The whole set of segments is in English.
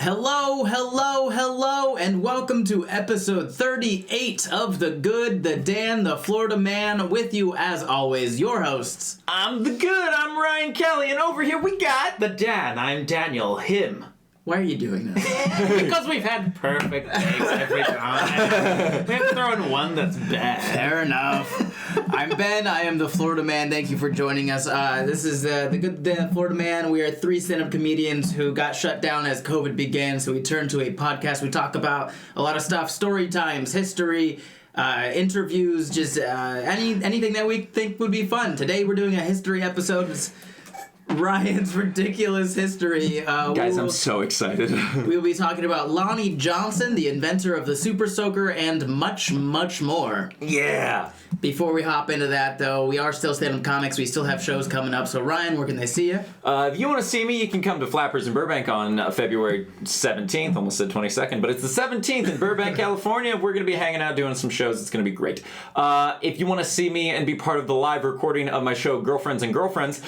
Hello, hello, hello, and welcome to episode 38 of The Good, The Dan, The Florida Man. With you, as always, your hosts. I'm the good, I'm Ryan Kelly, and over here we got The Dan, I'm Daniel, him. Why are you doing this? Because we've had perfect days every time. We have to throw in one that's bad. Fair enough. I'm Ben, I am the Florida Man. Thank you for joining us. This is The Good, The Florida Man. We are three stand-up comedians who got shut down as COVID began, so we turned to a podcast. We talk about a lot of stuff, story times, history, interviews, just anything that we think would be fun. Today we're doing a history episode. It's Ryan's ridiculous history. Guys, I'm so excited. We'll be talking about Lonnie Johnson, the inventor of the Super Soaker, and much, much more. Yeah. Before we hop into that, though, we are still stand-up comics. We still have shows coming up. So, Ryan, where can they see you? If you want to see me, you can come to Flappers in Burbank on February 17th. Almost said 22nd, but it's the 17th in Burbank, California. We're going to be hanging out doing some shows. It's going to be great. If you want to see me and be part of the live recording of my show, Girlfriends and Girlfriends,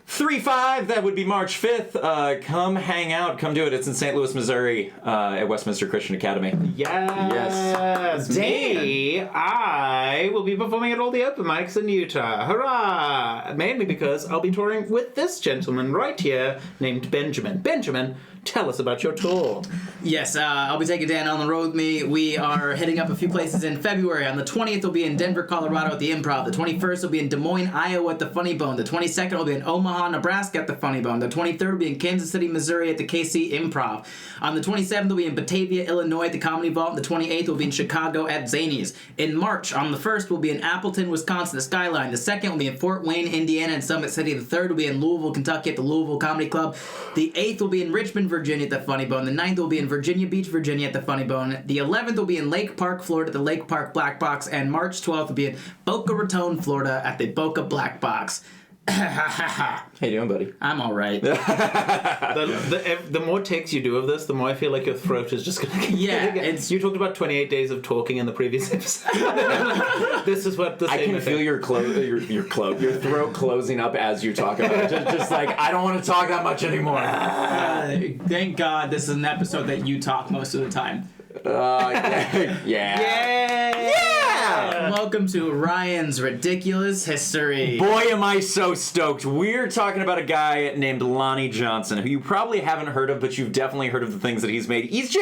3-5, that would be March 5th. Come hang out, come do it. It's in St. Louis, Missouri, at Westminster Christian Academy. Yes. Today, I will be performing at all the open mics in Utah. Hurrah! Mainly because I'll be touring with this gentleman right here named Benjamin. Benjamin, tell us about your tour. Yes, I'll be taking Dan on the road with me. We are hitting up a few places in February. On the 20th, we'll be in Denver, Colorado at the Improv. The 21st, will be in Des Moines, Iowa at the Funny Bone. The 22nd, will be in Omaha, Nebraska at the Funny Bone. The 23rd, will be in Kansas City, Missouri at the KC Improv. On the 27th, we'll be in Batavia, Illinois at the Comedy Vault. And the 28th, will be in Chicago at Zanies. In March, on the 1st, we'll be in Appleton, Wisconsin, the Skyline. The 2nd, will be in Fort Wayne, Indiana and Summit City. The 3rd, will be in Louisville, Kentucky at the Louisville Comedy Club. The 8th, will be in Richmond, Virginia at the Funny Bone. The 9th will be in Virginia Beach, Virginia at the Funny Bone. The 11th will be in Lake Park, Florida at the Lake Park Black Box. And March 12th will be in Boca Raton, Florida at the Boca Black Box. How you doing, buddy? I'm all right. The more takes you do of this, the more I feel like your throat is just going to get... You talked about 28 days of talking in the previous episode. This is what the same I can feel your throat closing up as you talk about it. Just like, I don't want to talk that much anymore. Thank God this is an episode that you talk most of the time. Yeah. Welcome to Ryan's Ridiculous History. Boy, am I so stoked. We're talking about a guy named Lonnie Johnson, who you probably haven't heard of, but you've definitely heard of the things that he's made. He's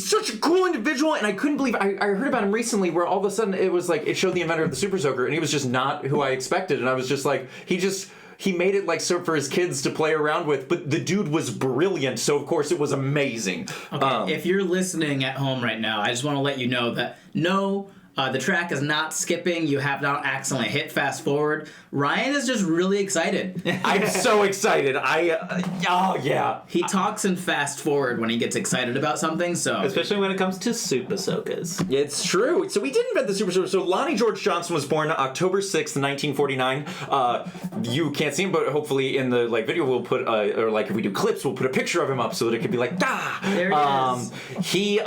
such a cool individual, and I couldn't believe, I heard about him recently where all of a sudden it was like, it showed the inventor of the Super Soaker, and he was just not who I expected, and I was just like, he made it like so for his kids to play around with, but the dude was brilliant, so of course it was amazing. Okay, if you're listening at home right now, I just want to let you know that the track is not skipping. You have not accidentally hit fast forward. Ryan is just really excited. I'm so excited. He talks in fast forward when he gets excited about something, so... Especially when it comes to Super Soakers. It's true. So we did invent the Super Soaker. So Lonnie George Johnson was born October 6th, 1949. You can't see him, but hopefully in the video we'll put, or if we do clips, we'll put a picture of him up so that it could be like, There he is.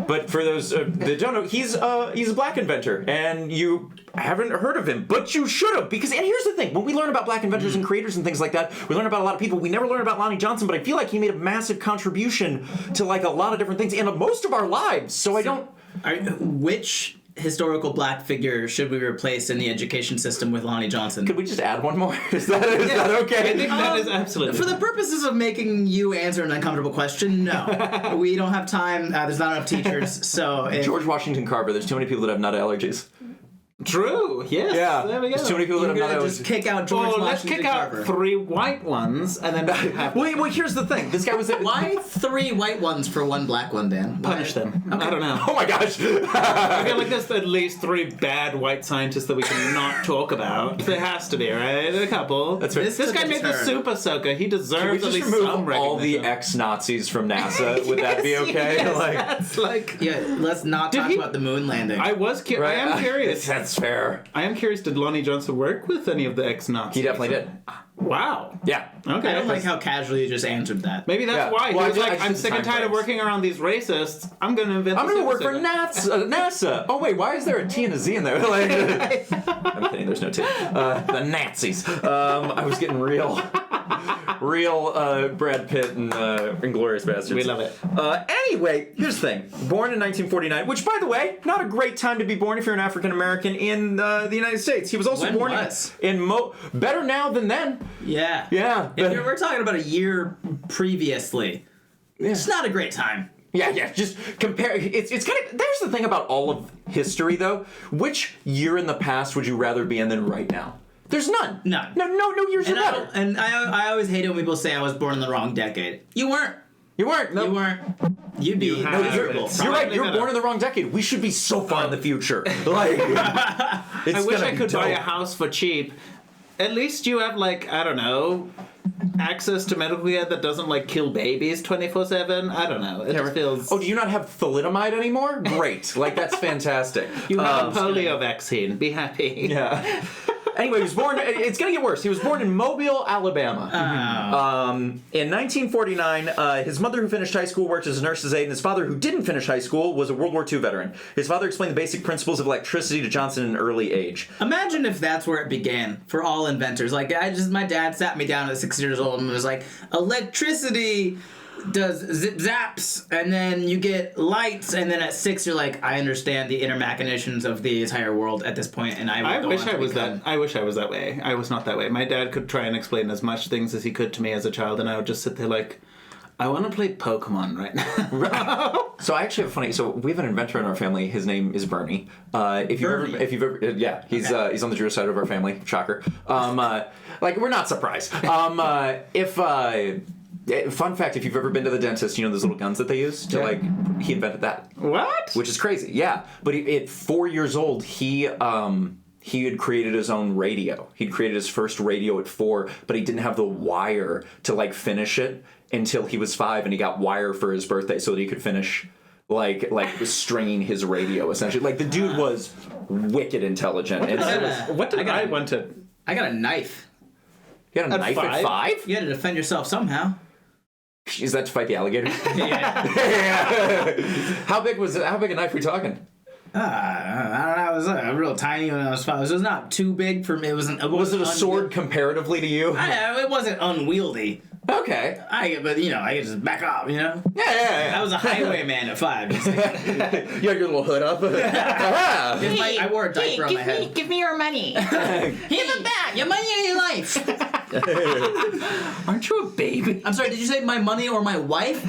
But for those that don't know, he's a black inventor, and you haven't heard of him, but you should have, and here's the thing, when we learn about black inventors and creators and things like that, we learn about a lot of people. We never learn about Lonnie Johnson, but I feel like he made a massive contribution to a lot of different things in most of our lives, Which historical black figure should we replace in the education system with Lonnie Johnson? Could we just add one more? Is that okay? I think that is absolutely... For the purposes of making you answer an uncomfortable question, no. We don't have time. There's not enough teachers, so... George Washington Carver. There's too many people that have nut allergies. True. Yes. Yeah. There we go. There's too many people that have nut allergies. Just kick out George Washington Let's kick Carver. out 3 white ones, and then have... Wait, here's the thing. This guy was... Why 3 white ones for 1 black one, Dan? Punish them. Okay. I don't know. Oh my gosh. I feel like there's at least 3 bad white scientists that we can not talk about. There has to be, right? A couple. That's right. This guy made the Super Soaker. He deserves at least some recognition. All the ex-Nazis from NASA? Would that be okay? Yes, that's Yeah, let's not talk about the moon landing. I am curious. That's fair. I am curious, did Lonnie Johnson work with any of the ex-Nazis? He definitely did. Wow. Yeah. Okay. I don't like how casually you just answered that. Maybe that's why. He was like, I'm sick and tired of working around these racists. I'm going to invent I'm going to work for NASA. Oh, wait, why is there a T and a Z in there? I'm kidding, there's no T. The Nazis. I was getting real. Real Brad Pitt and Inglourious Bastards. We love it. Anyway, here's the thing. Born in 1949, which, by the way, not a great time to be born if you're an African American in the United States. He was also When born was? better now than then. Yeah. Yeah. We're talking about a year previously. It's not a great time. Yeah, just compare. It's kind of. There's the thing about all of history, though. Which year in the past would you rather be in than right now? There's none. None. No years are better. I always hate it when people say I was born in the wrong decade. You weren't. You weren't. No. You weren't. You'd be You have- miserable. it's- You're right. Probably You're better. born in the wrong decade. We should be so far in the future. Like, I wish I could buy a house for cheap. At least you have, like, I don't know, access to medical care that doesn't, like, kill babies 24/7. I don't know. It just feels... Oh, do you not have thalidomide anymore? Great. Like, that's fantastic. You have a polio vaccine. Be happy. Yeah. Anyway, he was born. It's gonna get worse. He was born in Mobile, Alabama. In 1949, his mother, who finished high school, worked as a nurse's aide, and his father, who didn't finish high school, was a World War II veteran. His father explained the basic principles of electricity to Johnson at an early age. Imagine if that's where it began for all inventors. Like, my dad sat me down at 6 years old and was like, electricity does zip zaps, and then you get lights, and then at 6 you're like, I understand the inner machinations of the entire world at this point, and I wish I was that. I wish I was that way. I was not that way. My dad could try and explain as much things as he could to me as a child, and I would just sit there like, I want to play Pokemon right now. So I actually have a funny. So we have an inventor in our family. His name is Bernie. If you've ever, yeah, he's on the Jewish side of our family. Shocker. Like, we're not surprised. Fun fact: if you've ever been to the dentist, you know those little guns that they use to he invented that. What? Which is crazy. Yeah, but at 4 years old, he had created his own radio. He'd created his first radio at 4, but he didn't have the wire to finish it until he was 5, and he got wire for his birthday so that he could finish like stringing his radio essentially. Like, the dude was wicked intelligent. What did I want to? I got a knife. You had a knife at 5? You had to defend yourself somehow. Is that to fight the alligator? Yeah. How big a knife are we talking? I don't know. It was real tiny when I was 5. It was not too big for me. Was it a sword comparatively to you? It wasn't unwieldy. Okay. I could just back off, you know? Yeah. I was a highwayman at 5. You had your little hood up. I wore a diaper on my head. Give me your money. Give it back! Your money or your life! Aren't you a baby? I'm sorry, did you say my money or my wife?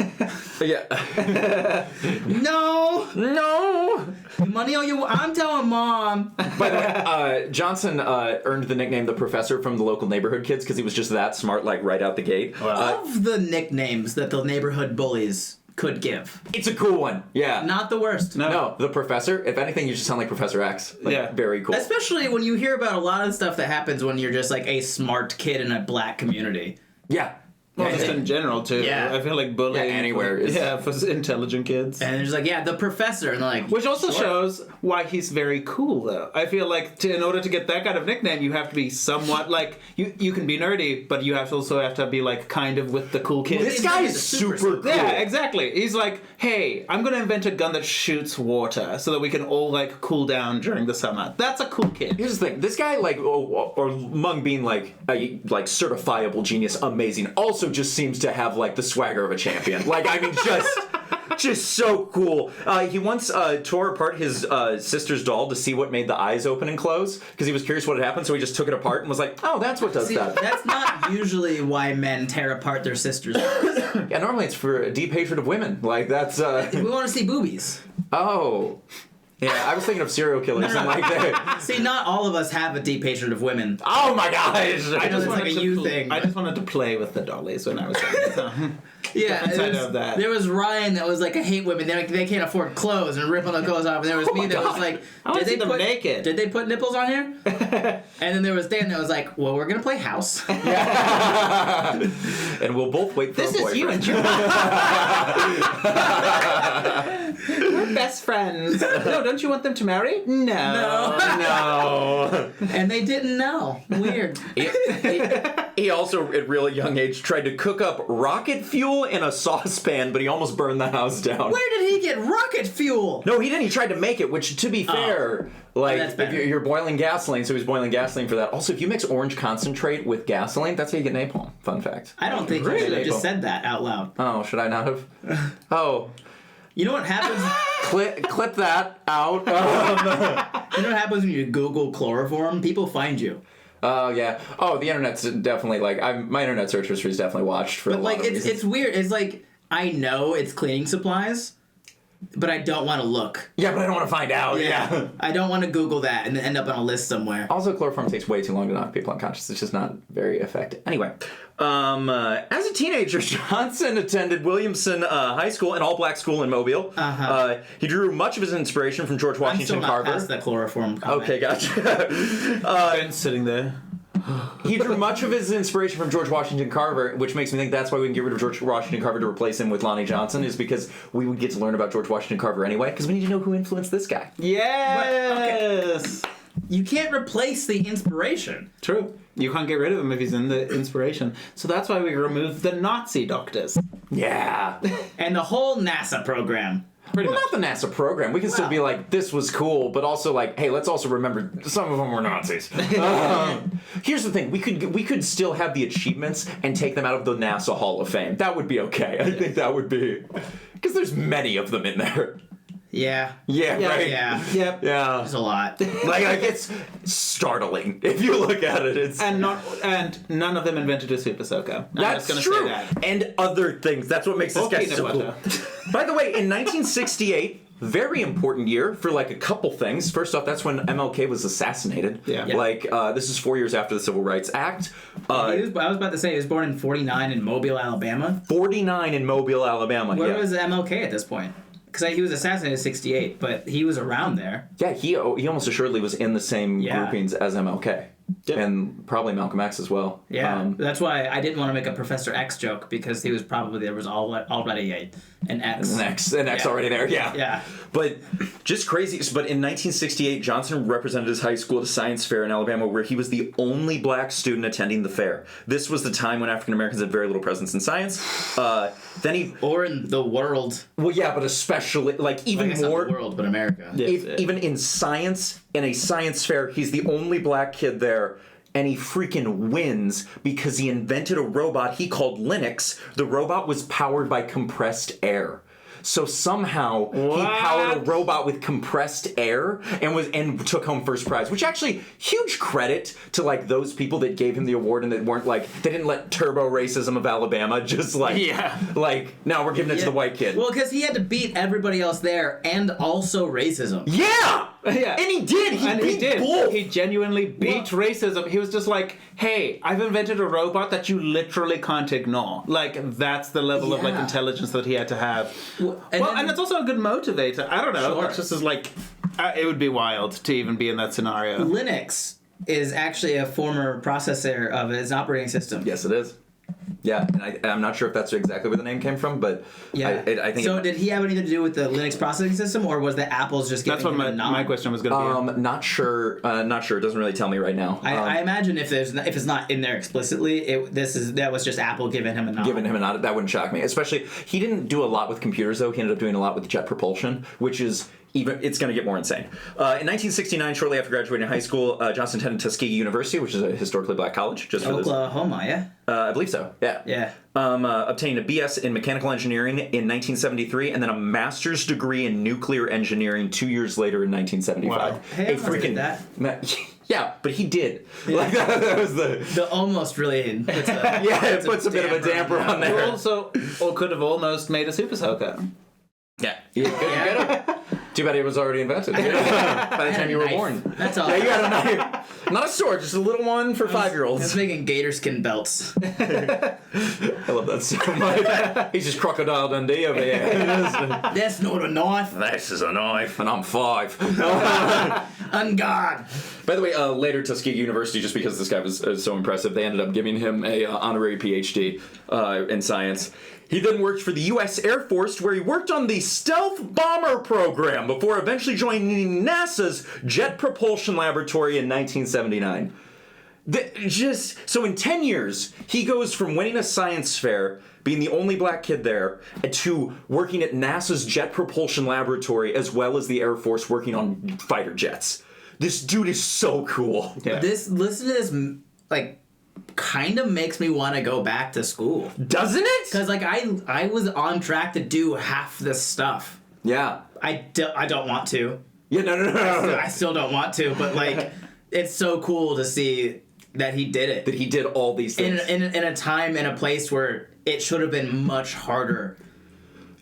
Yeah. No! Your money or your... I'm telling Mom. By the way, Johnson earned the nickname the Professor from the local neighborhood kids because he was just that smart, right out the gate. Of the nicknames that the neighborhood bullies could give. It's a cool one. Yeah. Not the worst. No, the Professor. If anything, you just sound like Professor X. Very cool. Especially when you hear about a lot of stuff that happens when you're just a smart kid in a black community. Yeah. Well, just in general, too. Yeah. I feel like bullying... anywhere is... Yeah, for intelligent kids. And there's the Professor, and they're like... Which also shows why he's very cool, though. I feel like in order to get that kind of nickname, you have to be somewhat, you can be nerdy, but you also have to be, kind of with the cool kids. This guy is super cool. Yeah, exactly. He's like, hey, I'm going to invent a gun that shoots water so that we can all, cool down during the summer. That's a cool kid. Here's the thing. This guy, or among being, a certifiable genius, amazing, also just seems to have, the swagger of a champion. Just so cool. He once tore apart his sister's doll to see what made the eyes open and close, because he was curious what had happened, so he just took it apart and was like, oh, that's what does that. That's not usually why men tear apart their sisters' eyes. Yeah, normally it's for a deep hatred of women. That's... We want to see boobies. Oh... Yeah, I was thinking of serial killers and that. See, not all of us have a deep hatred of women. Oh my gosh! I know it's a you thing. I just wanted to play with the dollies when I was young. Yeah, there was Ryan that was a hate women. They can't afford clothes and ripping the clothes off. And there was me that was did they put naked? Did they put nipples on here? And then there was Dan that was like, well, we're gonna play house. And we'll both wait for this a boyfriend. This is you and your best friends. No, don't you want them to marry? No. No. And they didn't know. Weird. He also, at really young age, tried to cook up rocket fuel in a saucepan, but he almost burned the house down. Where did he get rocket fuel? No, he didn't. He tried to make it, which, to be fair, like, that's if better. you're boiling gasoline, so he's boiling gasoline for that. Also, if you mix orange concentrate with gasoline, that's how you get napalm. Fun fact. I don't think you should have just said that out loud. Oh, should I not have? Oh. You know what happens? Clip that out. You know what happens when you Google chloroform? People find you. Oh, yeah. Oh, the internet's definitely, like, my internet search history is definitely watched for a But lot like, of reasons. it's weird. It's like, I know it's cleaning supplies, but I don't want to look. Yeah, but I don't want to find out. Yeah. I don't want to Google that and then end up on a list somewhere. Also, chloroform takes way too long to knock people unconscious. It's just not very effective. Anyway, as a teenager, Johnson attended Williamson High School, an all-black school in Mobile. He drew much of his inspiration from George I'm Washington still not Carver. past that chloroform comment. Okay, gotcha. Ben's sitting there. He drew much of his inspiration from George Washington Carver, which makes me think that's why we can get rid of George Washington Carver to replace him with Lonnie Johnson, is because we would get to learn about George Washington Carver anyway, because we need to know who influenced this guy. Yes. You can't replace the inspiration. True. You can't get rid of him if he's in the inspiration. So that's why we removed the Nazi doctors. Yeah. And the whole NASA program. Pretty Well, much. not the NASA program. We can still be like, this was cool, but also like, hey, let's also remember some of them were Nazis. Here's the thing: we could still have the achievements and take them out of the NASA Hall of Fame. That would be okay. I think that would be because there's many of them in there. Yeah. Yeah, right. Yeah. Yep. Yeah. There's a lot. Like it's startling if you look at it. It's And none of them invented a super soaker. I'm that's just true. gonna say that. And other things. That's what makes this Or guy peanut so cool. butter. By the way, in 1968. Very important year for like a couple things. First off, that's when MLK was assassinated. Yeah. Like this is 4 years after the Civil Rights Act. I was about to say he was born in 49 in Mobile, Alabama. 49 in Mobile, Alabama. Where yeah. was MLK at this point? Because he was assassinated in 68, but he was around there. Yeah, he almost assuredly was in the same Yeah. groupings as MLK. Yep. And probably Malcolm X as well. Yeah, that's why I didn't want to make a Professor X joke because he was probably there was already an X. An X Yeah. already there, yeah. Yeah. But just crazy. But in 1968, Johnson represented his high school at a science fair in Alabama where he was the only black student attending the fair. This was the time when African Americans had very little presence in science. Then he... Or in the world. Well, yeah, but especially, like, even I guess not more... the world, but America. Yeah. Even in science, in a science fair, he's the only black kid there, and he freaking wins because he invented a robot he called Linux. The robot was powered by compressed air. So somehow he powered a robot with compressed air and took home first prize, which actually huge credit to like those people that gave him the award and that weren't like they didn't let turbo racism of Alabama just like no, we're giving it to the white kid. Well, because he had to beat everybody else there and also racism. Yeah! Yeah. And he did. He beat both. He genuinely beat racism. He was just like, hey, I've invented a robot that you literally can't ignore. Like, that's the level of like Yeah. intelligence that he had to have. And And it's also a good motivator. I don't know. Sure. That's just as like, it would be wild to even be in that scenario. Linux is actually a former processor of his operating system. Yes, it is. Yeah, and I'm not sure if that's exactly where the name came from, but Yeah. I think. So did he have anything to do with the Linux processing system, or was the Apple's just giving That's what him a nod? my question was going to be. Not sure. Not sure. It doesn't really tell me right now. I imagine if it's not in there explicitly, that was just Apple giving him a nod. Giving him a nod, that wouldn't shock me. Especially, he didn't do a lot with computers, though. He ended up doing a lot with jet propulsion, which is it's going to get more insane. In 1969, shortly after graduating high school, Johnson attended Tuskegee University, which is a historically black college. Just for Oklahoma, yeah. I believe so. Yeah. Yeah. Obtained a BS in mechanical engineering in 1973, and then a master's degree in nuclear engineering 2 years later in 1975. Wow. Hey, I almost did that. Yeah, but he did. Like that was The almost really puts a, it puts a bit of a damper on You there. also, or could have almost made a super soaker. Yeah. Too bad it was already invented. By the time you were Knife. born. That's all. Yeah, you got a knife. Not a sword, just a little one for 5-year-olds. He's making gator skin belts. I love that so much. He's just Crocodile Dundee over here. That's not a knife. This is a knife, and I'm 5. On guard. By the way, later Tuskegee University, just because this guy was so impressive, they ended up giving him a honorary PhD in science. He then worked for the U.S. Air Force, where he worked on the stealth bomber program before eventually joining NASA's Jet Propulsion Laboratory in 1979. So in 10 years, he goes from winning a science fair, being the only black kid there, to working at NASA's Jet Propulsion Laboratory, as well as the Air Force working on fighter jets. This dude is so cool. Yeah. Listen to this, like, kind of makes me want to go back to school. Doesn't it? Because, like, I was on track to do half this stuff. Yeah. I don't want to. Yeah, no. I still don't want to, but, like, it's so cool to see that he did it. That he did all these things. In a time and a place where it should have been much harder.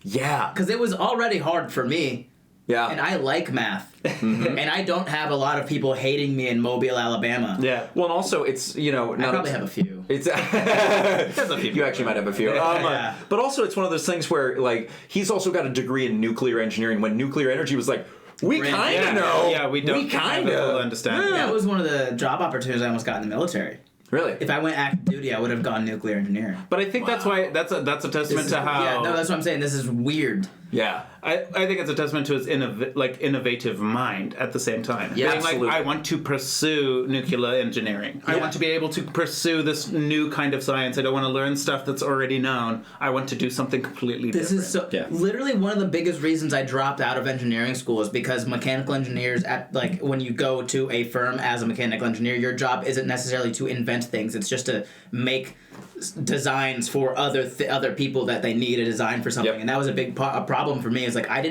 Yeah. Because it was already hard for me. Yeah. And I like math. And I don't have a lot of people hating me in Mobile, Alabama. Yeah. Well, and also, it's, I probably have a few. It's There's a few. You actually might have a few. Yeah. But also, it's one of those things where, like, he's also got a degree in nuclear engineering when nuclear energy was like, we kind of know. Yeah, we don't have a full understanding. That was one of the job opportunities I almost got in the military. Really? If I went active duty, I would have gone nuclear engineering. But I think that's why that's a testament to how. Yeah, no, that's what I'm saying. This is weird. Yeah. I think it's a testament to his innovative mind at the same time. Yeah, being absolutely. like, I want to pursue nuclear engineering. I want to be able to pursue this new kind of science. I don't want to learn stuff that's already known. I want to do something completely This different. is so Yeah. literally one of the biggest reasons I dropped out of engineering school is because mechanical engineers when you go to a firm as a mechanical engineer, your job isn't necessarily to invent things. It's just to make designs for other people that they need a design for something. Yep. And that was a big problem for me. Is like I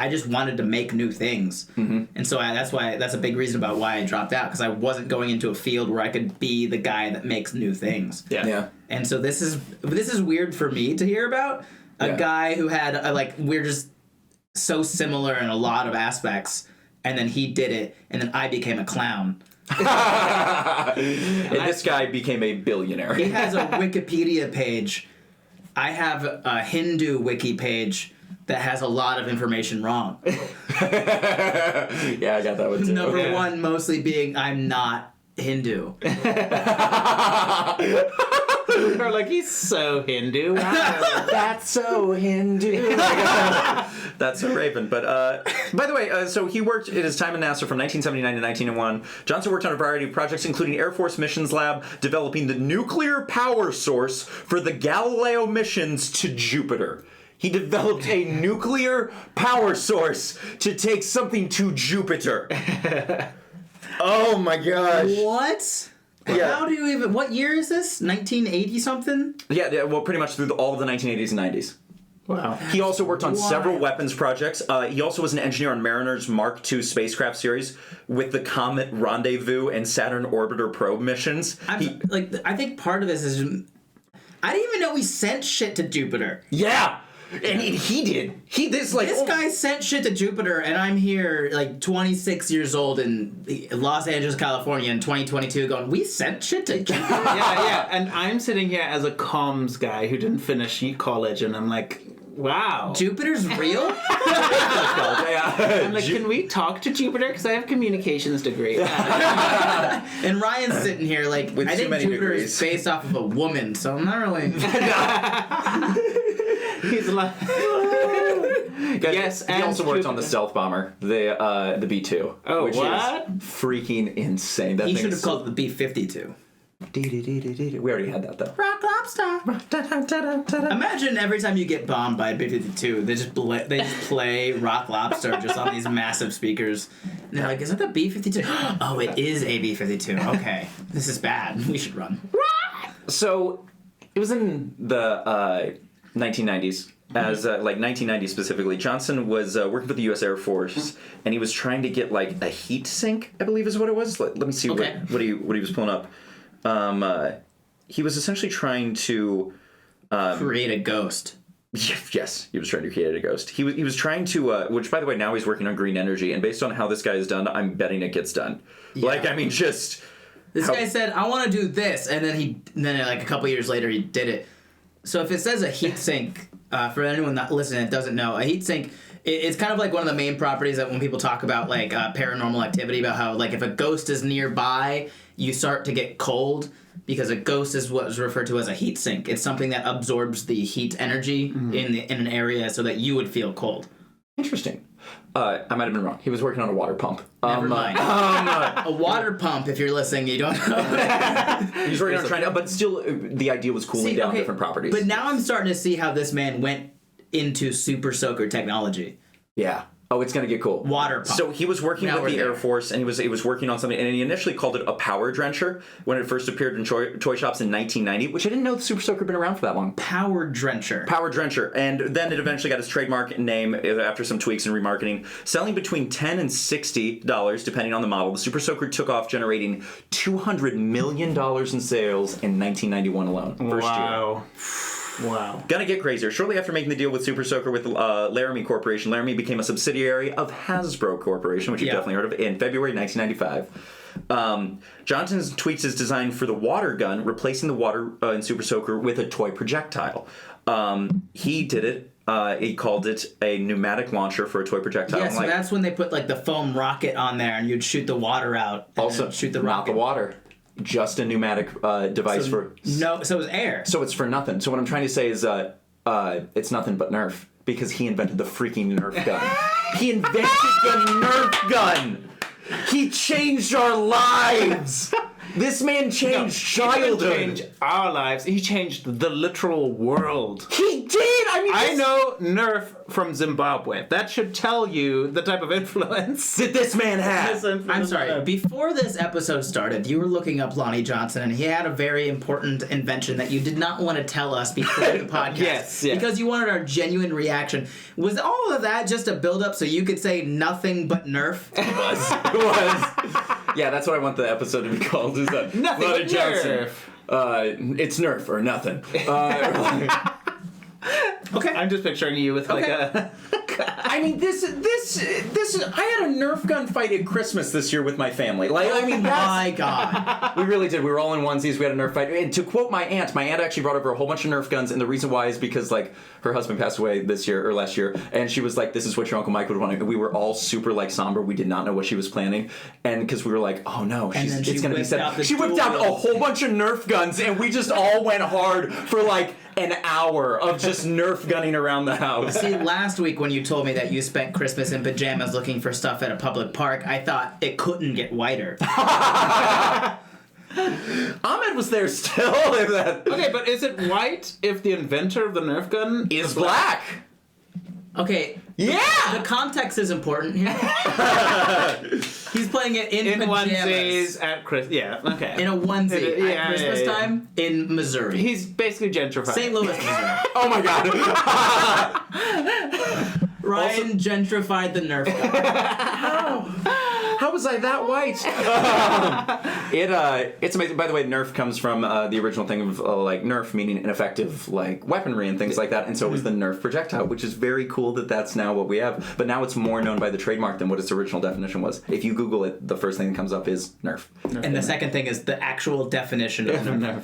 just wanted to make new things. Mm-hmm. And so that's a big reason about why I dropped out, because I wasn't going into a field where I could be the guy that makes new things. Yeah. And so this is weird for me to hear about a guy who had we're just so similar in a lot of aspects, and then he did it, and then I became a clown. And this guy became a billionaire. He has a Wikipedia page. I have a Hindu wiki page that has a lot of information wrong. Yeah, I got that one too. Number one mostly being I'm not Hindu. Or like, he's so Hindu. That's so Hindu. That's so Raven. But by the way, so he worked in his time in NASA from 1979 to 1901. Johnson worked on a variety of projects, including Air Force Missions Lab, developing the nuclear power source for the Galileo missions to Jupiter. He developed a nuclear power source to take something to Jupiter. Oh my gosh. What? Yeah. How do you even... What year is this? 1980 something? Yeah, well, pretty much through all of the 1980s and 90s. Wow. He also worked on What? several weapons projects. He also was an engineer on Mariner's Mark II spacecraft series with the Comet Rendezvous and Saturn Orbiter probe missions. I think part of this is... I didn't even know we sent shit to Jupiter. Yeah! And he did. This Guy sent shit to Jupiter, and I'm here, 26 years old in Los Angeles, California in 2022 going, we sent shit to Jupiter? Yeah. And I'm sitting here as a comms guy who didn't finish college, and I'm like, wow. Jupiter's real? I'm like, can we talk to Jupiter? Because I have communications degree. And Ryan's sitting here With I too think many Jupiter degrees. is based off of a woman, so I'm not really... He's like... Yes, he and also worked on the Jupiter. stealth bomber, the B-2. Oh, which what? is freaking insane. That He thing should is have called it the B-52. We already had that, though. Rock Lobster. Imagine every time you get bombed by a B-52, they just play Rock Lobster just on these massive speakers. And they're like, is that the B-52? Oh, it is a B-52. Okay, this is bad. We should run. So, it was in the 1990s. As 1990 specifically, Johnson was working for the U.S. Air Force, and he was trying to get a heat sink, I believe is what it was. Let me see Okay. what he was pulling up. He was essentially trying to Create a ghost. Yes, he was trying to create a ghost. He was trying to, which by the way, now he's working on green energy, and based on how this guy is done, I'm betting it gets done. Yeah. Just This guy said, I want to do this, and then a couple years later he did it. So if it says a heat sink, for anyone not listening that doesn't know, a heat sink, it's kind of like one of the main properties that when people talk about paranormal activity, about how if a ghost is nearby, you start to get cold because a ghost is what is referred to as a heat sink. It's something that absorbs the heat energy in an area so that you would feel cold. Interesting. I might have been wrong. He was working on a water pump. Never mind. A water pump, if you're listening, you don't know. He's working on trying to, but still, the idea was cooling down different properties. But now I'm starting to see how this man went into super soaker technology. Yeah. Oh, it's going to get cool. Water pump. So he was working with the Air Force, and he was working on something, and he initially called it a power drencher when it first appeared in toy shops in 1990, which I didn't know the Super Soaker had been around for that long. Power drencher. Power drencher. And then it eventually got its trademark name after some tweaks and remarketing. Selling between $10 and $60, depending on the model, the Super Soaker took off, generating $200 million in sales in 1991 alone. First year. Wow. Gonna get crazier. Shortly after making the deal with Super Soaker with Laramie Corporation, Laramie became a subsidiary of Hasbro Corporation, which you've definitely heard of, in February 1995. Johnson tweaks his design for the water gun, replacing the water in Super Soaker with a toy projectile. He did it. He called it a pneumatic launcher for a toy projectile. Yeah, so that's when they put like the foam rocket on there, and you'd shoot the water out. And also, shoot the not rocket. the water. Just a pneumatic device for... No, so it was air. So it's for nothing. So what I'm trying to say is it's nothing but Nerf, because he invented the freaking Nerf gun. He invented the Nerf gun! He changed our lives! This man changed childhood. He didn't change our lives. He changed the literal world. He did! I know Nerf from Zimbabwe. That should tell you the type of influence that this man has. I'm sorry. Before this episode started, you were looking up Lonnie Johnson, and he had a very important invention that you did not want to tell us before the podcast. Yes. Because you wanted our genuine reaction. Was all of that just a build-up so you could say nothing but Nerf? It was. Yeah, that's what I want the episode to be called. Is that Nothing Lonnie but Johnson? Nerf. It's Nerf or nothing. Okay. I'm just picturing you with like a... I mean, this is. I had a Nerf gun fight at Christmas this year with my family. Like, I mean, my God. we really did. We were all in onesies. We had a Nerf fight. And to quote my aunt actually brought over a whole bunch of Nerf guns. And the reason why is because, like, her husband passed away this year or last year. And she was like, this is what your Uncle Mike would want. And we were all super, like, somber. We did not know what she was planning. And because we were like, oh no, it's going to be sad. She whipped out a whole bunch of Nerf guns. And we just all went hard for, like, an hour of just Nerf gunning around the house. See, last week when you told me that you spent Christmas in pajamas looking for stuff at a public park, I thought it couldn't get whiter. Ahmed was there still. Okay, but is it white if the inventor of the Nerf gun is black? Okay. Yeah! The context is important here. He's playing it in pajamas. onesies at Christmas. Yeah, okay. In a onesie at Christmas time in Missouri. He's basically gentrified. St. Louis, Missouri. Oh my God. Ryan gentrified the Nerf gun. How was I that white? It's amazing. By the way, Nerf comes from the original thing of like Nerf meaning ineffective like weaponry and things like that, and so it was the Nerf projectile, which is very cool that that's now what we have. But now it's more known by the trademark than what its original definition was. If you Google it, the first thing that comes up is Nerf. And the second thing is the actual definition of Nerf.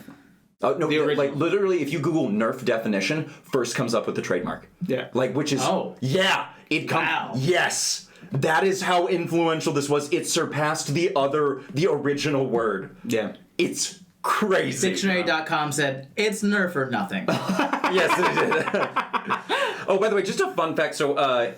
Oh no! Like literally, if you Google Nerf definition, first comes up with the trademark. Yeah. Like which is it comes. Wow. Yes. That is how influential this was. It surpassed the original word. Yeah. It's crazy. Dictionary.com said, it's Nerf or nothing. Yes, it did. Oh, by the way, just a fun fact. So,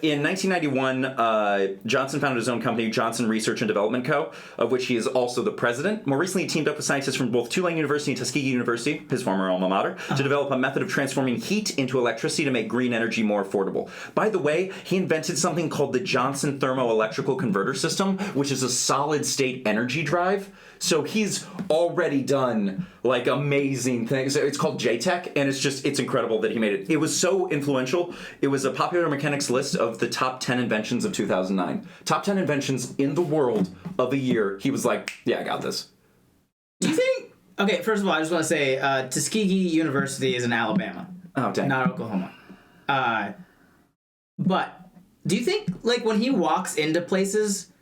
in 1991, Johnson founded his own company, Johnson Research and Development Co., of which he is also the president. More recently, he teamed up with scientists from both Tulane University and Tuskegee University, his former alma mater, to develop a method of transforming heat into electricity to make green energy more affordable. By the way, he invented something called the Johnson Thermoelectrical Converter System, which is a solid-state energy drive. So he's already done like amazing things. It's called JTech, and it's incredible that he made it. It was so influential. It was a Popular Mechanics list of the top 10 inventions of 2009. Top 10 inventions in the world of a year. He was like, yeah, I got this. Do you think... Okay, first of all, I just want to say Tuskegee University is in Alabama. Oh, dang. Not Oklahoma. But do you think, like, when he walks into places...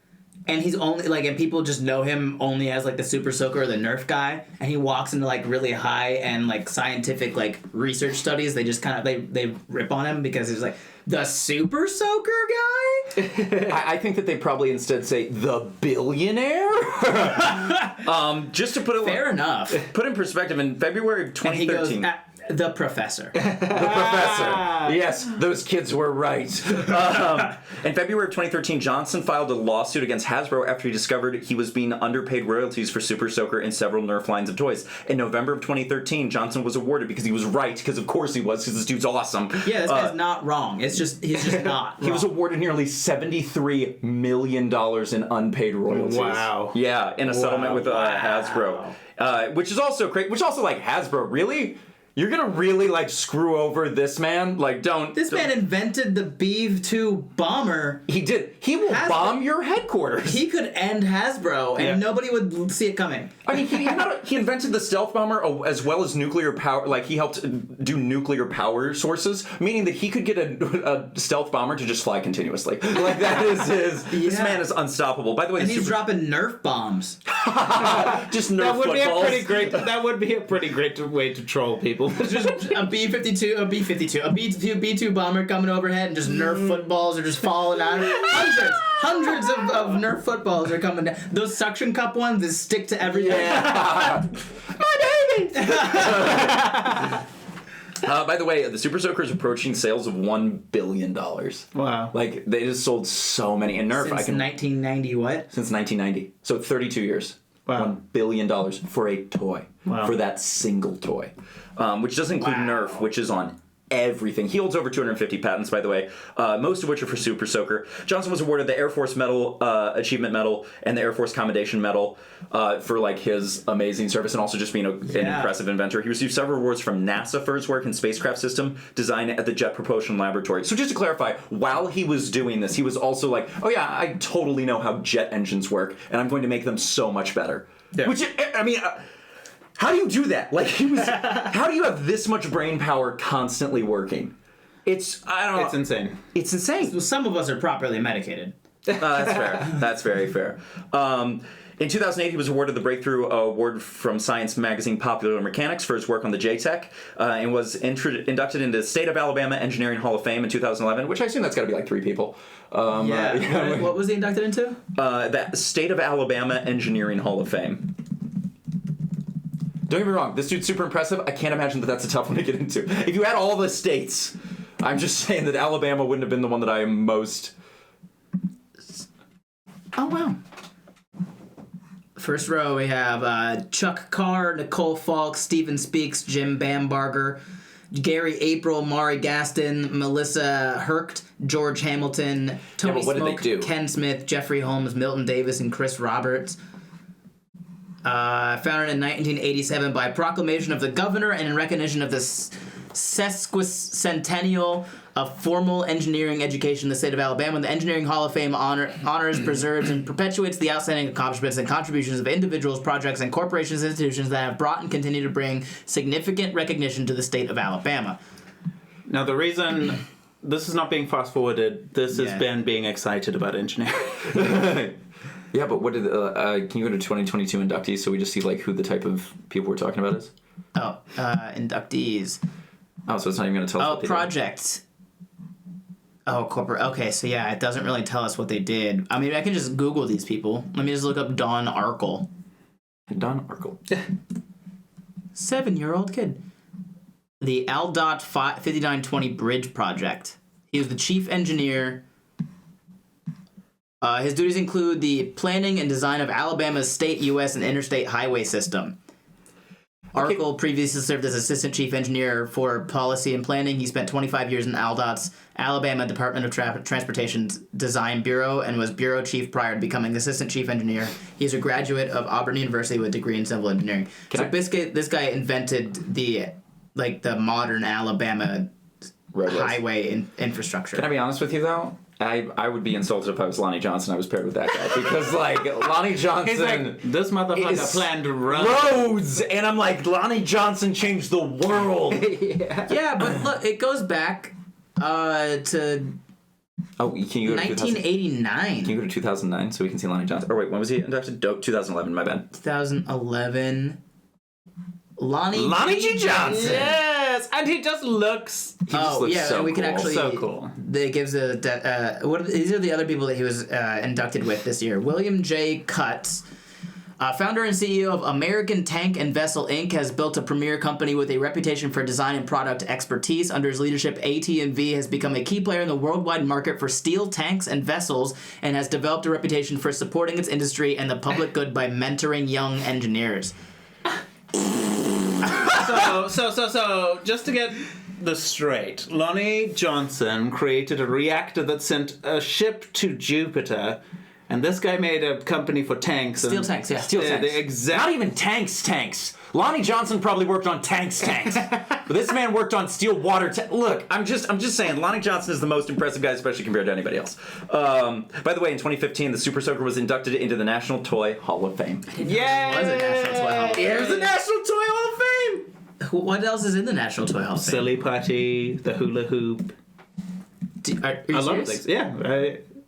And he's only, like, and people just know him only as, like, the Super Soaker or the Nerf guy. And he walks into, like, really high-end, like, scientific, like, research studies. They just kind of, they rip on him because he's, like, the Super Soaker guy? I think that they probably instead say the billionaire. Just to put it Fair enough. Put in perspective, in February of 2013. And he goes, the professor. The professor. Yes, those kids were right. In February of 2013, Johnson filed a lawsuit against Hasbro after he discovered he was being underpaid royalties for Super Soaker and several Nerf lines of toys. In November of 2013, Johnson was awarded because he was right, because of course he was, because this dude's awesome. Yeah, this guy's not wrong. He's just not He was awarded nearly $73 million in unpaid royalties. Wow. Yeah, in a settlement with Hasbro. Which is also great. Which also, like, Hasbro, really? You're gonna really, like, screw over this man? Like, don't... This man invented the B-2 bomber. He did. He will bomb your headquarters. He could end Hasbro, and nobody would see it coming. I mean, he invented the stealth bomber as well as nuclear power. Like, he helped do nuclear power sources, meaning that he could get a stealth bomber to just fly continuously. Like, that is his... This man is unstoppable. By the way, and he's dropping Nerf bombs. Just Nerf That would footballs. be a pretty great. That would be a pretty great way to troll people. Just a B-52, a B-2 bomber coming overhead, and just Nerf footballs are just falling out. Hundreds of Nerf footballs are coming down. Those suction cup ones that stick to everything. Yeah. My baby! By the way, the Super Soaker is approaching sales of $1 billion. Wow. Like, they just sold so many. And Nerf, Since 1990 what? Since 1990. So 32 years. Wow. $1 billion for a toy. Wow. For that single toy. Which doesn't include Nerf, which is on everything. He holds over 250 patents, by the way, most of which are for Super Soaker. Johnson was awarded the Air Force Medal, Achievement Medal, and the Air Force Commendation Medal for, like, his amazing service and also just being an impressive inventor. He received several awards from NASA for his work in spacecraft system design at the Jet Propulsion Laboratory. So just to clarify, while he was doing this, he was also like, oh yeah, I totally know how jet engines work, and I'm going to make them so much better. Yeah. Which, I mean... how do you do that? Like, how do you have this much brain power constantly working? I don't know. It's insane. It's insane. Well, some of us are properly medicated. That's fair. That's very fair. In 2008, he was awarded the Breakthrough Award from Science magazine Popular Mechanics for his work on the JTEC, and was inducted into the State of Alabama Engineering Hall of Fame in 2011, which I assume that's got to be like 3 people. What was he inducted into? The State of Alabama Engineering Hall of Fame. Don't get me wrong, this dude's super impressive. I can't imagine that that's a tough one to get into. If you had all the states, I'm just saying that Alabama wouldn't have been the one that I am most... Oh, wow. First row, we have Chuck Carr, Nicole Falk, Steven Speaks, Jim Bambarger, Gary April, Mari Gaston, Melissa Herkt, George Hamilton, Tony Smoke, Ken Smith, Jeffrey Holmes, Milton Davis, and Chris Roberts. Founded in 1987 by proclamation of the governor and in recognition of the sesquicentennial of formal engineering education in the state of Alabama. The Engineering Hall of Fame honors, preserves, and perpetuates the outstanding accomplishments and contributions of individuals, projects, and corporations and institutions that have brought and continue to bring significant recognition to the state of Alabama. Now, the reason this is not being fast-forwarded, this is Ben being excited about engineering. Yeah, but what did can you go to 2022 inductees so we just see like who the type of people we're talking about is? Oh, inductees. Oh, so it's not even going to tell us. Oh, project. Oh, corporate. Okay, so yeah, it doesn't really tell us what they did. I mean, I can just Google these people. Let me just look up Don Arkle. Don Arkle. 7-year-old kid. The ALDOT 5920 Bridge Project. He was the chief engineer. His duties include the planning and design of Alabama's state, U.S., and interstate highway system. Arkle previously served as assistant chief engineer for policy and planning. He spent 25 years in ALDOT's Alabama Department of Transportation's Design Bureau and was bureau chief prior to becoming assistant chief engineer. He's a graduate of Auburn University with a degree in civil engineering. This guy invented the modern Alabama highway infrastructure. Can I be honest with you though? I would be insulted if I was Lonnie Johnson. I was paired with that guy because, like, Lonnie Johnson. He's like, this motherfucker planned to run roads, and I'm like, Lonnie Johnson changed the world. Yeah, but look, it goes back to. Oh, can you go to 1989? Can you go to 2009 so we can see Lonnie Johnson? Or wait, when was he inducted? 2011. My bad. 2011. Lonnie G. Johnson. Yes, and he just looks. He just looks so we can cool. actually. So cool. It gives these are the other people that he was inducted with this year. William J. Cutts, founder and CEO of American Tank and Vessel Inc., has built a premier company with a reputation for design and product expertise. Under his leadership, AT&V has become a key player in the worldwide market for steel tanks and vessels, and has developed a reputation for supporting its industry and the public good by mentoring young engineers. So, just to get this straight, Lonnie Johnson created a reactor that sent a ship to Jupiter, and this guy made a company for tanks. Steel tanks, yeah. Steel tanks. Not even tanks. Lonnie Johnson probably worked on tanks. But this man worked on steel water Look, I'm just saying, Lonnie Johnson is the most impressive guy, especially compared to anybody else. By the way, in 2015, the Super Soaker was inducted into the National Toy Hall of Fame. Yeah, It was a National Toy Hall of Fame. There's the National Toy Hall of Fame! What else is in the National Toy Hall of Fame? Silly putty, the hula hoop. Are you I love serious? things. Yeah.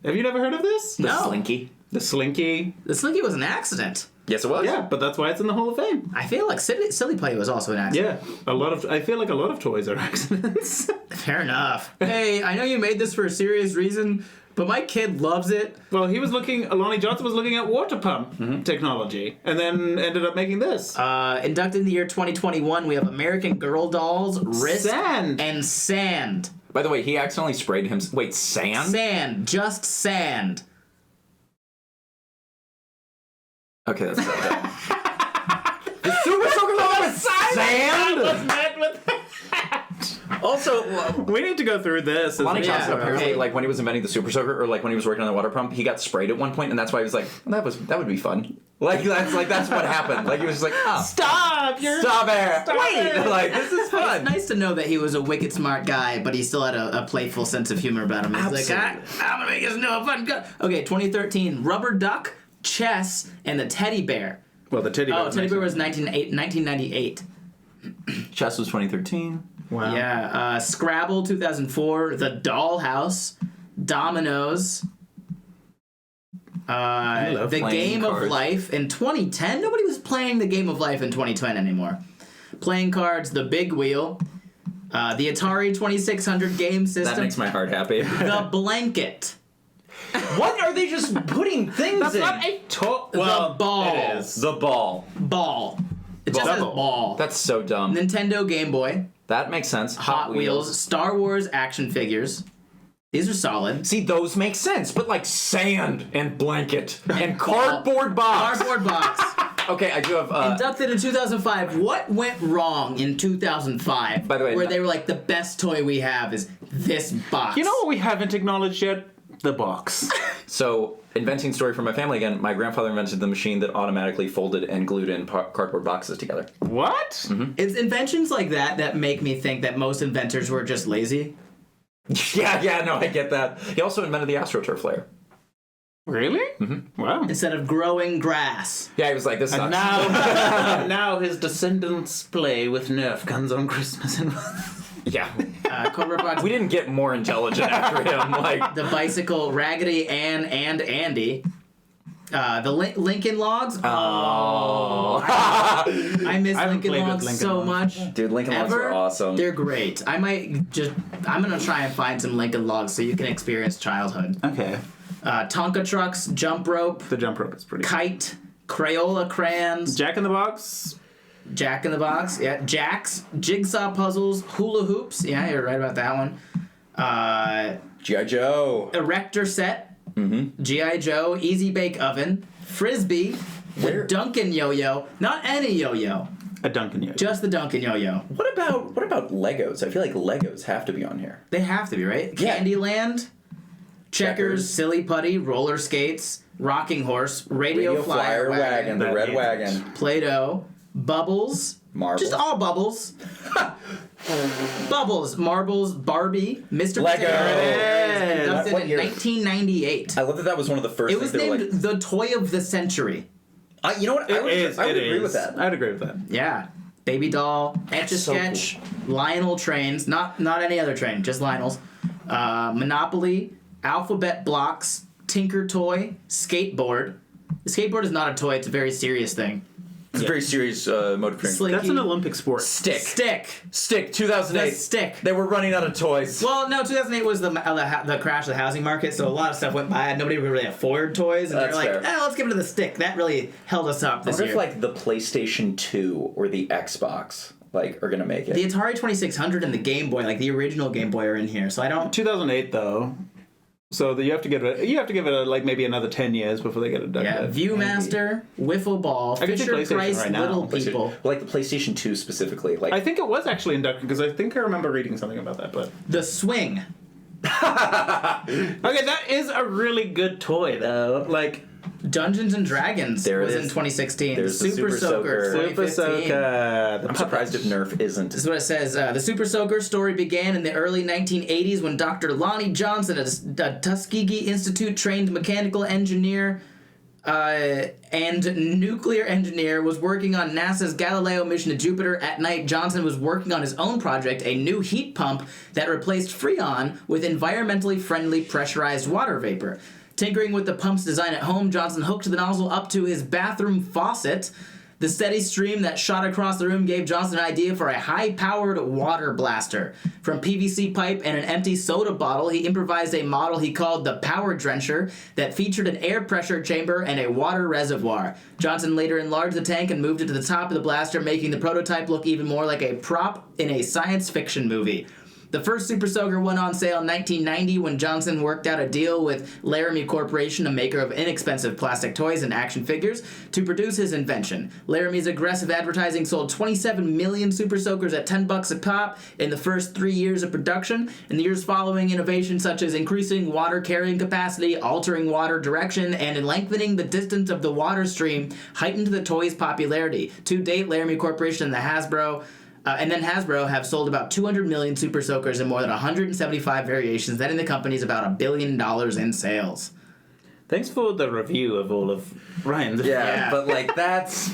Have you never heard of this? The No. Slinky. The Slinky. The Slinky was an accident. Yes, it was. Yeah, but that's why it's in the Hall of Fame. I feel like Silly Putty was also an accident. Yeah, I feel like a lot of toys are accidents. Fair enough. Hey, I know you made this for a serious reason, but my kid loves it. Well, Lonnie Johnson was looking at water pump technology, and then ended up making this. Inducted in the year 2021, we have American Girl Dolls, Risk, Sand. and Sand. By the way, he accidentally sprayed him. Wait, sand? Sand. Just sand. Okay, that's so dumb. The Super Soaker Dolls with sand? was met with that. Also, We need to go through this. Lonnie Yeah, Johnson apparently, okay. like when he was inventing the Super Soaker, or like when he was working on the water pump, he got sprayed at one point, and that's why he was like, that would be fun. That's what happened. Like he was just like, oh, Stop! stop it! Wait, it. like this is fun. It's nice to know that he was a wicked smart guy, but he still had a playful sense of humor about him. He's like, I'm gonna make this new fun gun. Okay, 2013, Rubber Duck, Chess, and the Teddy Bear. Well, the teddy bear. Oh, Teddy Bear was 1998. Chess was 2013. Wow. Yeah, Scrabble 2004, The Dollhouse, Dominoes, love The playing Game of cards. Life in 2010. Nobody was playing The Game of Life in 2010 anymore. Playing cards, The Big Wheel, the Atari 2600 game system, That makes my heart happy. The Blanket, What are they just putting things That's in? not a toy. The Ball. It is. The ball. Ball. It just says Ball. ball. That's so dumb. Nintendo Game Boy, That makes sense. Hot Wheels, Star Wars action figures. These are solid. See, those make sense, but like sand and blanket and cardboard box. Cardboard box. Okay, I do have. Inducted in 2005. What went wrong in 2005? By the way, where they were like, the best toy we have is this box. You know what we haven't acknowledged yet? The box. So, inventing story from my family again. My grandfather invented the machine that automatically folded and glued in cardboard boxes together. What? Mm-hmm. It's inventions like that make me think that most inventors were just lazy. yeah, no, I get that. He also invented the AstroTurf layer. Really? Mm-hmm. Wow. Instead of growing grass. Yeah, he was like, this sucks. And now, now his descendants play with Nerf guns on Christmas. yeah. Cobra Box. We didn't get more intelligent after him. Like, The bicycle, Raggedy Ann and Andy. The Lincoln Logs. oh. I miss haven't Lincoln played with Logs Lincoln so Logs. much. Dude, Lincoln Logs are awesome. They're great. I'm gonna try and find some Lincoln Logs so you can experience childhood. Okay. Tonka trucks, jump rope, The jump rope is pretty cool. kite, Crayola crayons, Jack in the Box. Jack in the Box, yeah, jacks, jigsaw puzzles, hula hoops. Yeah, you're right about that one. G.I. Joe. Erector set, G.I. Joe, Easy Bake Oven, Frisbee, the Duncan yo-yo, not any yo-yo, A Duncan yo. just the Duncan yo-yo. What about Legos? I feel like Legos have to be on here. They have to be, right? Yeah. Candyland, Checkers, Silly Putty, Roller Skates, Rocking Horse, Radio Flyer Wagon, the That red needs wagon. Play-Doh, Bubbles, Marbles. just all bubbles. Bubbles, Marbles, Barbie, Mr. Lego. Potato Head, Yes. inducted What in year? 1998. I love that was one of the first It was things they were named like. the Toy of the Century. You know what? I would agree with that. I'd agree with that. Yeah. Baby Doll, Etch-a-Sketch, Lionel Trains, not any other train, just Lionel's. Monopoly, Alphabet Blocks, Tinker Toy, Skateboard. The skateboard is not a toy, it's a very serious thing. It's a very serious mode of training. Slinky. That's an Olympic sport. Stick. Stick. 2008. The stick. They were running out of toys. Well, no, 2008 was the crash of the housing market, so a lot of stuff went by. Nobody would really afford toys, and they're That's like, fair. let's give it to the stick. That really held us up I this wonder year. if like the PlayStation 2 or the Xbox are gonna make it. The Atari 2600 and the Game Boy, like the original Game Boy, are in here, so I don't... 2008 though. So you have to give it like maybe another 10 years before they get it done. Yeah, Viewmaster, Wiffle Ball, I can see Fisher PlayStation Price, right now. Little People. Like the PlayStation 2 specifically. Like I think it was actually inducted because I think I remember reading something about that. But The Swing. okay, that is a really good toy though. Like Dungeons and Dragons There it was is. in 2016. There's the Super Super Soaker, Soaker. Super 2015. Soaker. I'm surprised if Nerf isn't. This is what it says. The Super Soaker story began in the early 1980s when Dr. Lonnie Johnson, a Tuskegee Institute-trained mechanical engineer and nuclear engineer, was working on NASA's Galileo mission to Jupiter. At night, Johnson was working on his own project, a new heat pump that replaced Freon with environmentally friendly pressurized water vapor. Tinkering with the pump's design at home, Johnson hooked the nozzle up to his bathroom faucet. The steady stream that shot across the room gave Johnson an idea for a high-powered water blaster. From PVC pipe and an empty soda bottle, he improvised a model he called the Power Drencher that featured an air pressure chamber and a water reservoir. Johnson later enlarged the tank and moved it to the top of the blaster, making the prototype look even more like a prop in a science fiction movie. The first Super Soaker went on sale in 1990 when Johnson worked out a deal with Laramie Corporation, a maker of inexpensive plastic toys and action figures, to produce his invention. Laramie's aggressive advertising sold 27 million Super Soakers at $10 a pop in the first 3 years of production. In the years following, innovations such as increasing water carrying capacity, altering water direction, and lengthening the distance of the water stream heightened the toy's popularity. To date, Laramie Corporation and Hasbro have sold about 200 million Super Soakers in more than 175 variations, netting the companies about $1 billion in sales. thanks for the review of all of Ryan's. Yeah, but like that's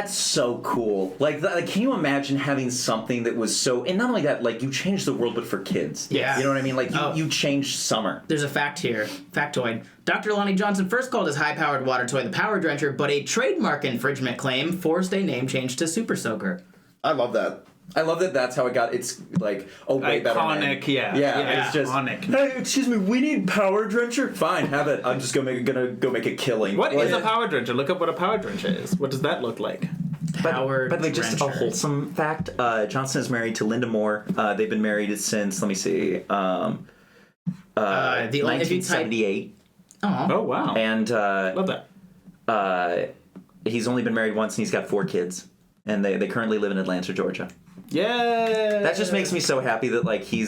so cool. Like, can you imagine having something that was so, and not only that, like you changed the world, but for kids. Yeah. You know what I mean? Like you changed summer. There's a fact here. Factoid. Dr. Lonnie Johnson first called his high-powered water toy the Power Drencher, but a trademark infringement claim forced a name change to Super Soaker. I love that. I love that that's how it got. It's like a way better name. Iconic, yeah. Yeah, it's just iconic. Hey, excuse me, we need Power Drencher. Fine, have it. I'm just gonna go make a killing. What is a power drencher? Look up what a power drencher is. What does that look like? Power By the way, just a Drencher. wholesome fact. Johnson is married to Linda Moore. They've been married since, let me see, if you type- 1978. Oh, Oh wow. And Love that. he's only been married once, and he's got 4 kids. And they currently live in Atlanta, Georgia. Yeah. That just makes me so happy that like he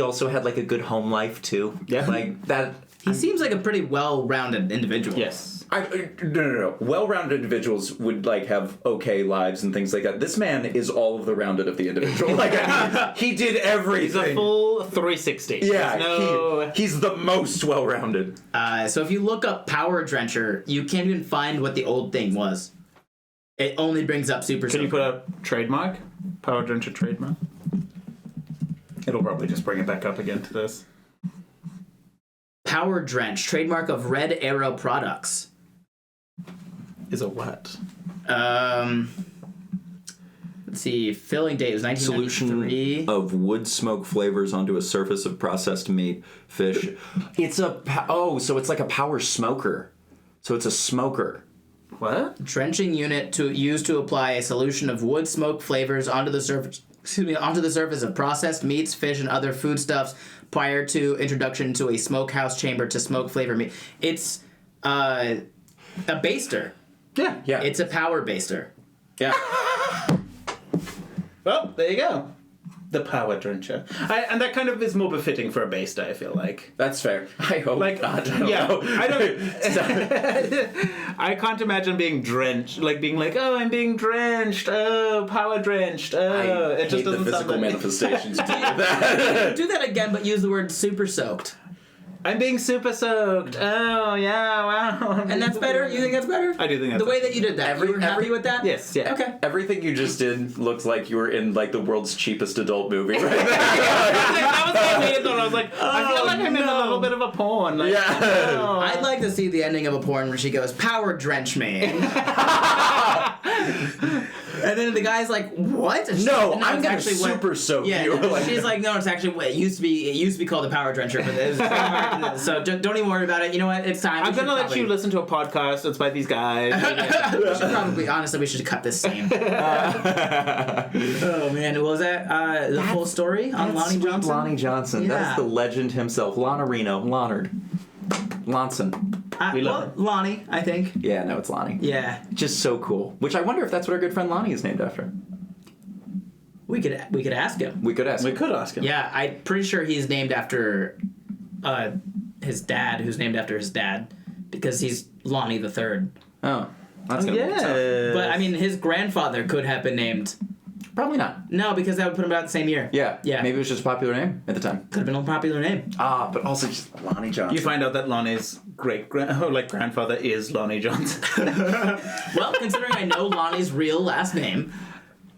also had like a good home life too. Yeah. Like that. he seems like a pretty well-rounded individual. Yes. No. Well-rounded individuals would like have okay lives and things like that. This man is all of the rounded of the individual. Like he did everything. He's a full 360. Yeah, There's he's the most well-rounded. So if you look up Power Drencher, you can't even find what the old thing was. It only brings up Super Can Soaker. you put a trademark? Power drencher trademark? It'll probably just bring it back up again to this. Power Drench, trademark of Red Arrow Products. Is a what? Let's see, filling date was 1993. Solution of wood smoke flavors onto a surface of processed meat, fish. It's so it's like a power smoker. So it's a smoker. What? Drenching unit used to apply a solution of wood smoke flavors onto the surface. Onto the surface of processed meats, fish, and other foodstuffs prior to introduction to a smokehouse chamber to smoke flavor meat. It's a baster. Yeah. Yeah. It's a power baster. Yeah. Well, there you go. The power drencher. And that kind of is more befitting for a baster, I feel like. That's fair. I hope Like, not. I don't know. I don't. I can't imagine being drenched, like being like, oh, I'm being drenched. Oh, power drenched. Oh, I it just hate the doesn't sound physical like manifestations. of that. Do that again, but use the word super soaked. I'm being super soaked. Oh, yeah, wow. And that's better? You think that's better? I do think that's the way that you did that. You were happy with that? Yes, yeah. Okay. Everything you just did looks like you were in like the world's cheapest adult movie. Right? That was my immediate thought. I was like, I feel like I'm in a little bit of a porn. Like, Yeah. oh. I'd like to see the ending of a porn where she goes, "Power drench me." And then the guy's like, "What?" And No, it's I'm gonna actually super soak Yeah, you. and she's like, "No, it's actually it used to be called the Power Drencher, but it was trademarked, so don't even worry about it. You know what? It's time. I'm gonna let you listen to a podcast that's by these guys. We should probably, honestly, we should cut this scene. Oh man, well, was that the full story on Lonnie Sweet Johnson? Lonnie Johnson. Yeah. That's the legend himself. Lonarino. Lonard. Lonson. We love well, Lonnie, I think. Yeah, no, it's Lonnie. Yeah, Just so cool. Which I wonder if that's what our good friend Lonnie is named after. we could ask him. We could ask. We him. could ask him. Yeah, I'm pretty sure he's named after his dad, who's named after his dad, because he's Lonnie the Third. Oh, that's gonna be tough. Yeah. But I mean, his grandfather could have been named. Probably not. No, because that would put him about the same year. Yeah. Yeah. Maybe it was just a popular name at the time. Could have been a popular name. But also just Lonnie Johnson. You find out that Lonnie's grandfather is Lonnie Johnson. Well, considering I know Lonnie's real last name,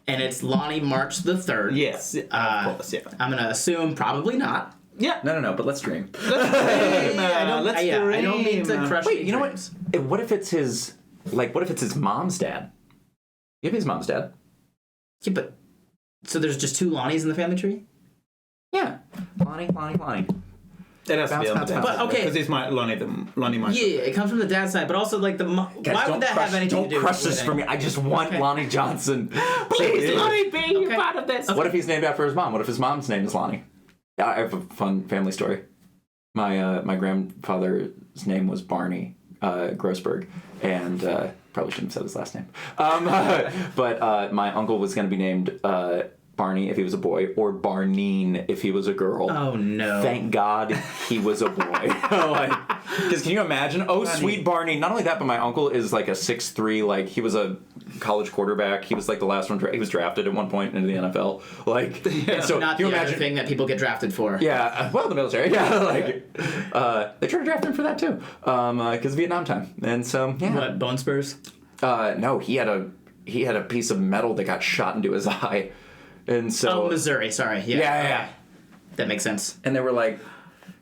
and it's Lonnie March the Third. Yes, of course, yeah. I'm gonna assume probably not. Yeah. No, but let's dream. Let's dream. I don't mean to crush. Wait, any you know what? dreams. What if it's his, what if it's his mom's dad? You have his mom's dad. Yeah, but so there's just two Lonnies in the family tree? Yeah. Lonnie. It has to be on the Bounce, dad bounce. But, okay. because he's Lonnie Marshall. Yeah, it comes from the dad's side, but also like the why would that have anything to do? Don't crush with this for me. I just want Okay. Lonnie Johnson. Please, Lonnie B, you're Okay. part of this. What if he's named after his mom? What if his mom's name is Lonnie? Yeah, I have a fun family story. My grandfather's name was Barney Grossberg, and probably shouldn't have said his last name. But my uncle was going to be named Barney if he was a boy, or Barneen if he was a girl. Oh no! Thank God he was a boy. Because can you imagine? Oh, sweet Barney. Not only that, but my uncle is like a 6'3", like he was a college quarterback. He was like the last one. He was drafted at one point into the NFL. Like, and so Not can the you other imagine? thing that people get drafted for. Yeah, well, the military. Yeah, like they tried to draft him for that too, because Vietnam time. And so yeah. What, bone spurs? No, he had a piece of metal that got shot into his eye, and so Oh, Missouri. Sorry. Yeah. Yeah. That makes sense. And they were like,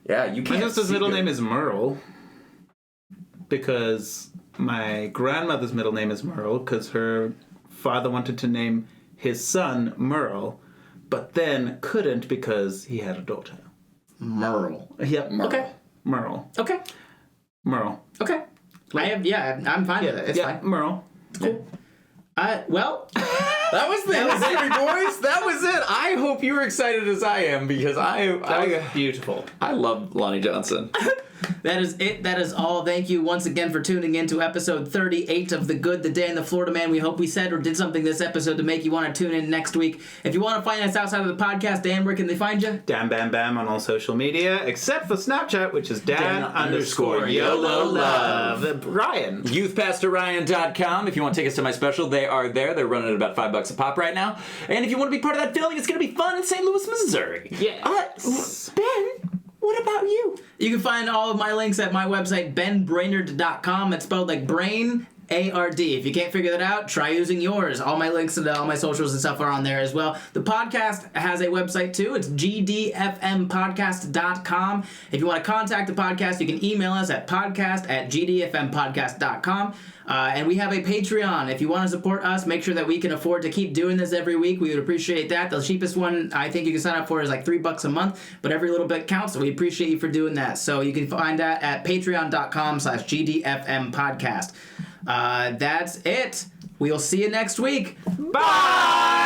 "Yeah, you I can't." guess his see middle good." name is Merle because my grandmother's middle name is Merle because her father wanted to name his son Merle, but then couldn't because he had a daughter. Merle. Yep. Okay. Merle. Okay. Merle. Okay. I'm fine with it. It's fine. Merle. Cool. Well, That was the history, boys. That was it. I hope you were excited as I am because That I was beautiful. love Lonnie Johnson. that is it. That is all. Thank you once again for tuning in to episode 38 of The Good, the Day, and the Florida Man. We hope we said or did something this episode to make you want to tune in next week. If you want to find us outside of the podcast, Dan, where can they find you? Dan Bam Bam on all social media, except for Snapchat, which is Dan_YOLO_Love. Ryan. YouthPastorRyan.com. If you want tickets to my special, they are there. They're running at about $5 a pop right now. And if you want to be part of that filming, it's going to be fun in St. Louis, Missouri. Yes. Ben, what about you? You can find all of my links at my website, benbrainard.com. It's spelled like brain, A-R-D. If you can't figure that out, try using yours. All my links and all my socials and stuff are on there as well. The podcast has a website too. It's gdfmpodcast.com. If you want to contact the podcast, you can email us at podcast@gdfmpodcast.com. And we have a Patreon. If you want to support us, make sure that we can afford to keep doing this every week. We would appreciate that. The cheapest one I think you can sign up for is like $3 a month, but every little bit counts, so we appreciate you for doing that. So you can find that at patreon.com/gdfmpodcast. That's it. We'll see you next week. Bye!